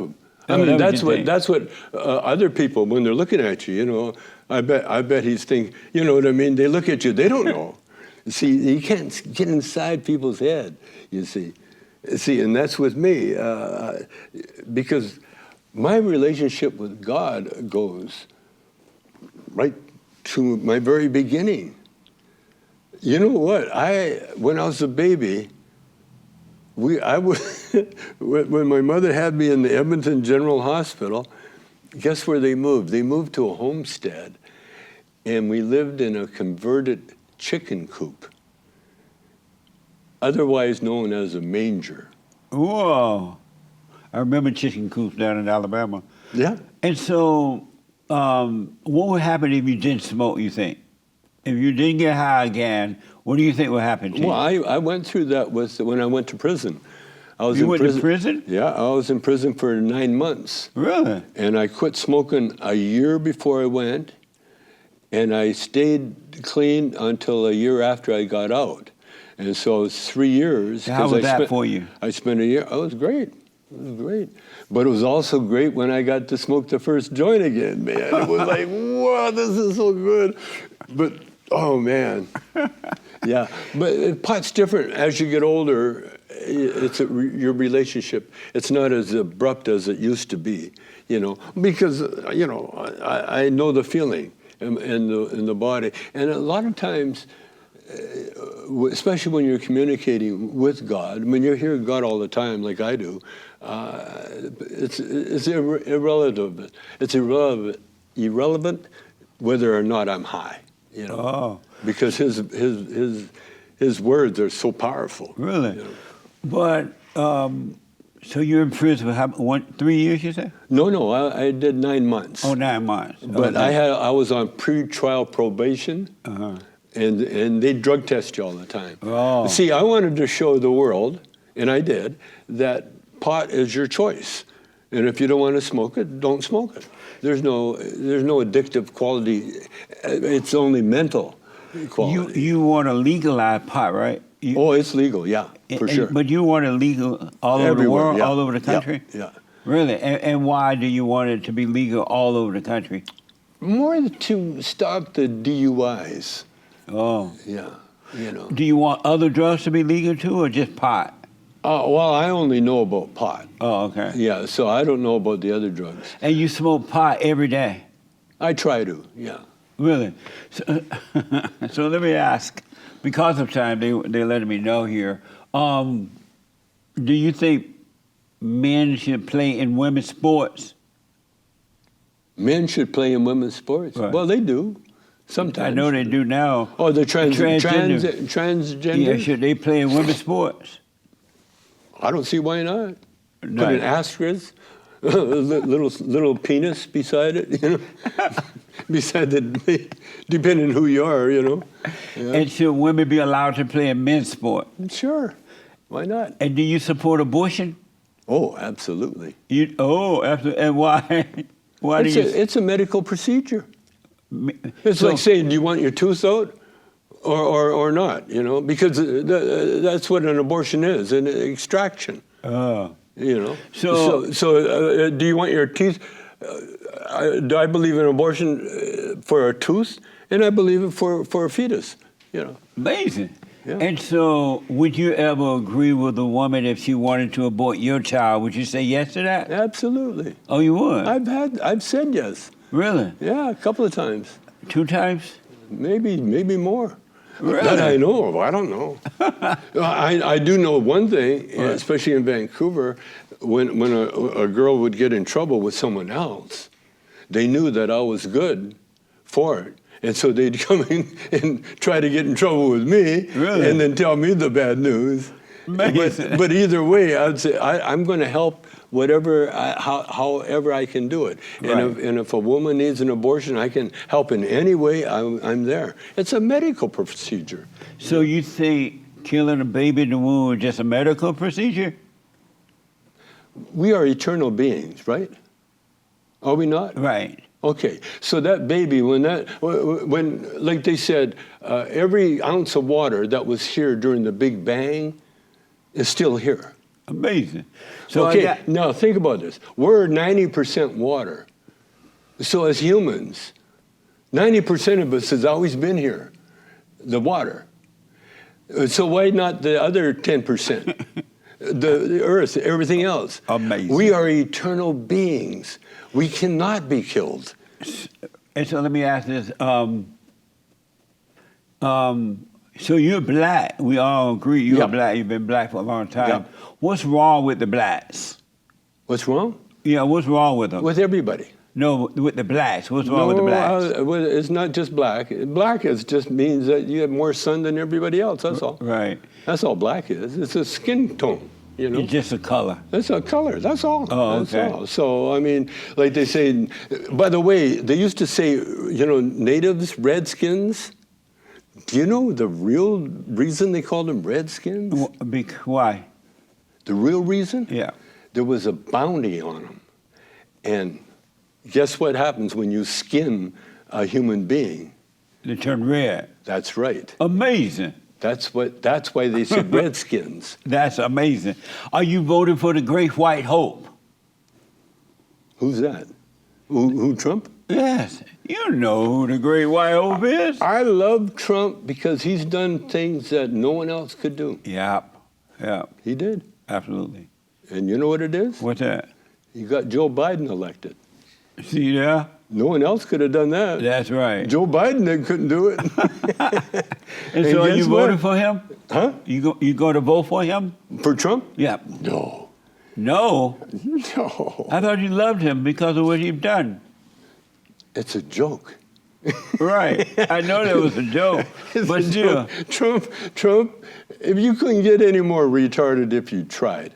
I mean that's what other people, when they're looking at you, I bet he's thinking, you know what I mean? They look at you, they don't know. See, you can't get inside people's head. You see, and that's with me because my relationship with God goes right to my very beginning. You know what? When I was a baby, when my mother had me in the Edmonton General Hospital, guess where they moved? They moved to a homestead, and we lived in a converted chicken coop, otherwise known as a manger. Whoa. I remember chicken coops down in Alabama. Yeah. And so what would happen if you didn't smoke, you think? If you didn't get high again, what do you think would happen to you? Well, I went through that when I went to prison. You went to prison? Yeah, I was in prison for 9 months. Really? And I quit smoking a year before I went, and I stayed clean until a year after I got out. And so it's 3 years. How was that for you? I spent a year. Oh, it was great. It was great. But it was also great when I got to smoke the first joint again, man. It was like, wow, this is so good. But, oh, man. Yeah. But pot's different. As you get older, your relationship, it's not as abrupt as it used to be, because, I know the feeling in the body. And a lot of times, especially when you're communicating with God, when you're hearing God all the time, like I do, it's irrelevant. It's irrelevant whether or not I'm high, because his words are so powerful. Really? But so you're in prison for 3 years, you said? No, I did 9 months. Oh, 9 months. But I was on pre-trial probation. and they drug test you all the time. Oh. See, I wanted to show the world, and I did, that pot is your choice. And if you don't want to smoke it, don't smoke it. There's no addictive quality. It's only mental quality. You want to legalize pot, right? It's legal, yeah, for sure. But you want it legal all over the world, yeah. all over the country? Yeah. Really? And why do you want it to be legal all over the country? More to stop the DUIs. Oh. Yeah, you know. Do you want other drugs to be legal too, or just pot? Well, I only know about pot. Oh, okay. Yeah, so I don't know about the other drugs. And you smoke pot every day? I try to, yeah. Really? So let me ask, because of time, they're letting me know here. Do you think men should play in women's sports? Men should play in women's sports? Right. Well, they do. Sometimes. I know they do now. Oh, the transgender. transgender? Yeah, should they play in women's sports? I don't see why not. No. Put an asterisk, little penis beside it, you know, beside the, depending on who you are, you know. Yeah. And should women be allowed to play in men's sport? Sure, why not? And do you support abortion? Oh, absolutely. Absolutely. And why? Why do you? It's a medical procedure. It's like saying, do you want your tooth out or not, you know? Because that's what an abortion is, an extraction. Oh. You know? So do you want your teeth? I believe in abortion for a tooth, and I believe it for a fetus, you know? Amazing. Yeah. And so would you ever agree with a woman if she wanted to abort your child? Would you say yes to that? Absolutely. Oh, you would? I've said yes. Really? Yeah, a couple of times. 2 times? Maybe more. Really? That I know of. I don't know. I do know one thing, especially in Vancouver, when a girl would get in trouble with someone else, they knew that I was good for it. And so they'd come in and try to get in trouble with me, really? And then tell me the bad news. But either way, I'd say I'm going to help however I can do it. Right. And if a woman needs an abortion, I can help in any way. I'm there. It's a medical procedure. So you think killing a baby in the womb is just a medical procedure? We are eternal beings, right? Are we not? Right. Okay, so that baby, when like they said, every ounce of water that was here during the Big Bang is still here. Amazing. So okay, now think about this. We're 90% water. So as humans, 90% of us has always been here, the water. So why not the other 10%? The earth, everything else. Amazing. We are eternal beings. We cannot be killed. And so let me ask this. So you're black. We all agree you're black. You've been black for a long time. Yep. What's wrong with the blacks? What's wrong? Yeah, what's wrong with them? With everybody. No, with the blacks. What's wrong with the blacks? It's not just black. Black just means that you have more sun than everybody else. That's all. Right. That's all black is. It's a skin tone. You know? It's just a color. It's a color. That's all. Oh, that's okay. all. So I mean, like they say. By the way, they used to say, you know, natives, redskins. Do you know the real reason they called them redskins? Why? The real reason? Yeah. There was a bounty on them, and guess what happens when you skin a human being? They turn red. That's right. Amazing. That's why they said redskins. That's amazing. Are you voting for the Great White Hope? Who's that? Who Trump? Yes. You know who the Great White Hope is. I love Trump because he's done things that no one else could do. Yep. He did. Absolutely. And you know what it is? What's that? He got Joe Biden elected. See there? No one else could have done that. That's right. Joe Biden couldn't do it. And so are you voting for him? Huh? You going to vote for him? For Trump? Yeah. No. No? No. I thought you loved him because of what he's done. It's a joke. Right. I know that was a joke. But still. Trump, if you couldn't get any more retarded if you tried.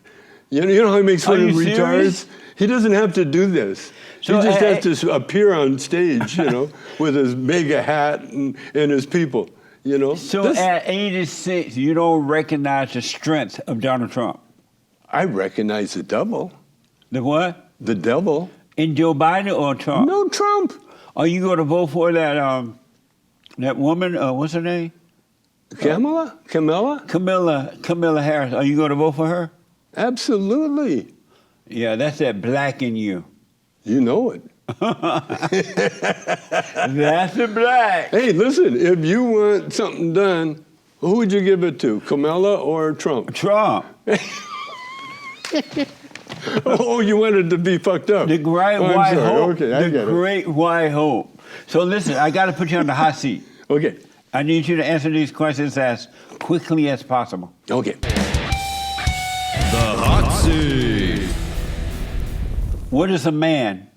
You know how he makes fun of retards? Serious? He doesn't have to do this. So, he just has to appear on stage, you know, with his mega hat and his people. You know. So at 86, you don't recognize the strength of Donald Trump? I recognize the devil. The what? The devil. In Joe Biden or Trump? No, Trump. Are you going to vote for that woman? What's her name? Kamala? Camilla Harris. Are you going to vote for her? Absolutely. Yeah, that's that black in you. You know it. That's the black. Hey, listen, if you want something done, who would you give it to, Kamala or Trump? Trump. Oh, you wanted to be fucked up. The great white hope. Okay, I get the it. great white hope. So listen, I got to put you on the hot seat. Okay. I need you to answer these questions as quickly as possible. Okay. The hot seat. What is a man?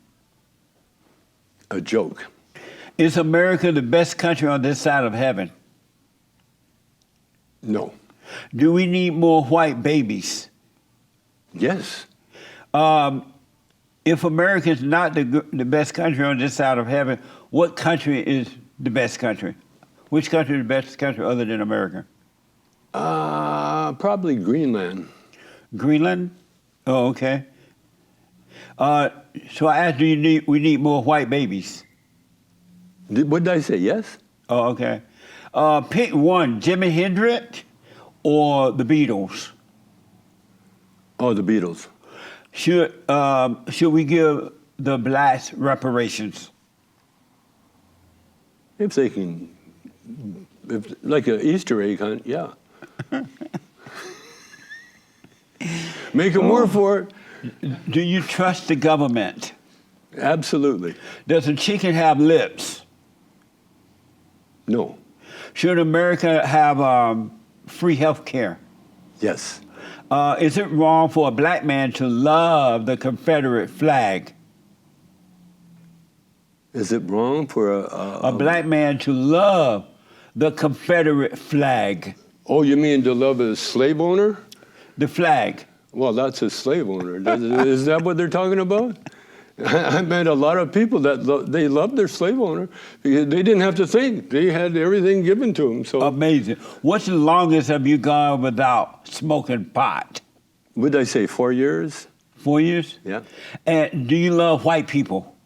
A joke. Is America the best country on this side of heaven? No. Do we need more white babies? Yes. If America is not the best country on this side of heaven, what country is the best country? Which country is the best country other than America? Probably Greenland. Greenland? Oh, okay. So I asked, we need more white babies? What did I say? Yes? Oh, okay. Pick one, Jimi Hendrix or the Beatles? Oh, the Beatles. Should we give the blacks reparations? If they can, like an Easter egg hunt, yeah. Make them work for it. Do you trust the government? Absolutely. Does a chicken have lips? No. Should America have free health care? Yes. Is it wrong for a black man to love the Confederate flag? Is it wrong for A black man to love the Confederate flag? Oh, you mean to love a slave owner? The flag. Well, that's a slave owner. Is that what they're talking about? I met a lot of people that they loved their slave owner because they didn't have to think. They had everything given to them. So Amazing. What's the longest have you gone without smoking pot? Would I say 4 years? 4 years? Yeah. And do you love white people?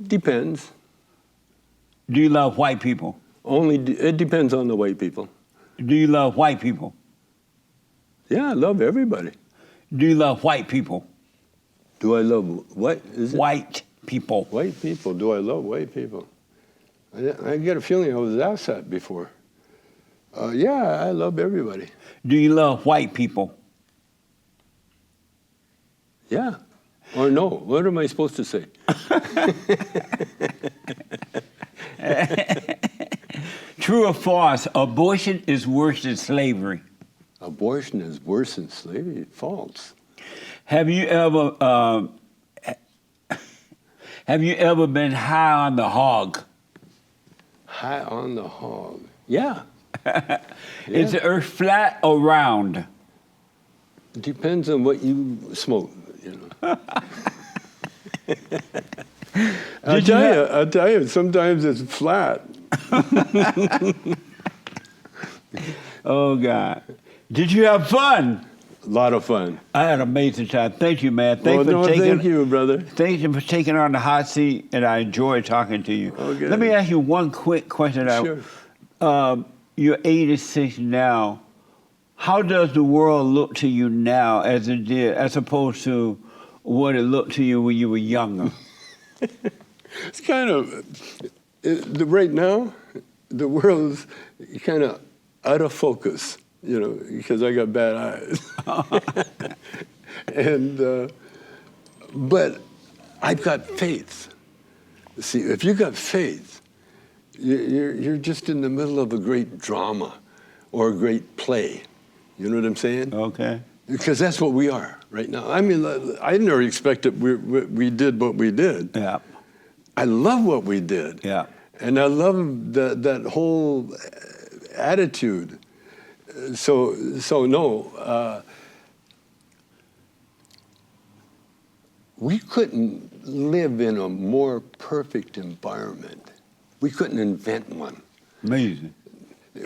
Depends. Do you love white people? It depends on the white people. Do you love white people? Yeah, I love everybody. Do you love white people? Do I love what? Is it? White people. White people. Do I love white people? I get a feeling I was asked that before. Yeah, I love everybody. Do you love white people? Yeah. Or no. What am I supposed to say? True or false, abortion is worse than slavery? Abortion is worse than slavery. False. Have you ever been high on the hog? High on the hog. Yeah. Is the earth flat or round? It depends on what you smoke, you know. I'll tell you, sometimes it's flat. Oh, God. Did you have fun? A lot of fun. I had an amazing time. Thank you, man. Thank you, brother. Thank you for taking on the hot seat, and I enjoyed talking to you. Okay. Let me ask you one quick question. Sure. You're 86 now. How does the world look to you now as it did, as opposed to what it looked to you when you were younger? It's kind of, right now, the world is kind of out of focus, you know, because I got bad eyes. And, but I've got faith. See, if you got faith, you're just in the middle of a great drama or a great play. You know what I'm saying? Okay. Because that's what we are right now. I mean, I never expected we did what we did. Yeah. I love what we did. Yeah. And I love that whole attitude. So no, we couldn't live in a more perfect environment. We couldn't invent one. Amazing.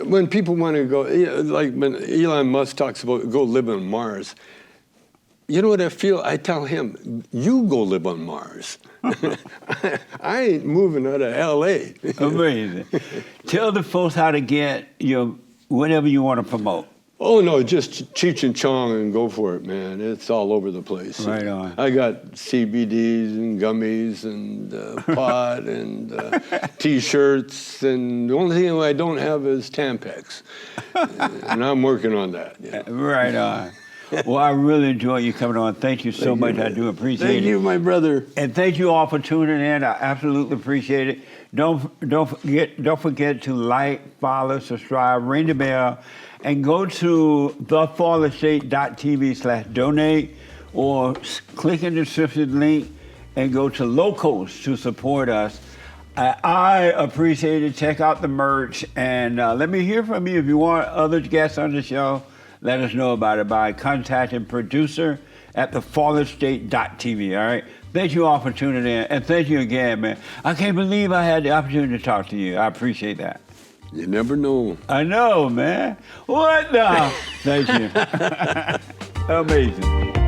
when people want to go, like when Elon Musk talks about go live on Mars, you know what I feel? I tell him, you go live on Mars. I ain't moving out of L.A. Amazing. Tell the folks how to get your whatever you want to promote. Oh, no, just Cheech and Chong and go for it, man. It's all over the place. Right on. I got CBDs and gummies and pot and T-shirts, and the only thing I don't have is Tampax. And I'm working on that. Yeah. Right on. Well, I really enjoy you coming on. Thank you so much. I do appreciate it. Thank you, my brother. And thank you all for tuning in. I absolutely appreciate it. Don't forget to like, follow, subscribe, ring the bell, and go to TheFallenState.tv/donate or click in the description link and go to Locals to support us. I appreciate it. Check out the merch and let me hear from you. If you want other guests on the show, let us know about it by contacting producer at TheFallenState.tv. All right. Thank you all for tuning in. And thank you again, man. I can't believe I had the opportunity to talk to you. I appreciate that. You never know. I know, man. What the? Thank you. Amazing.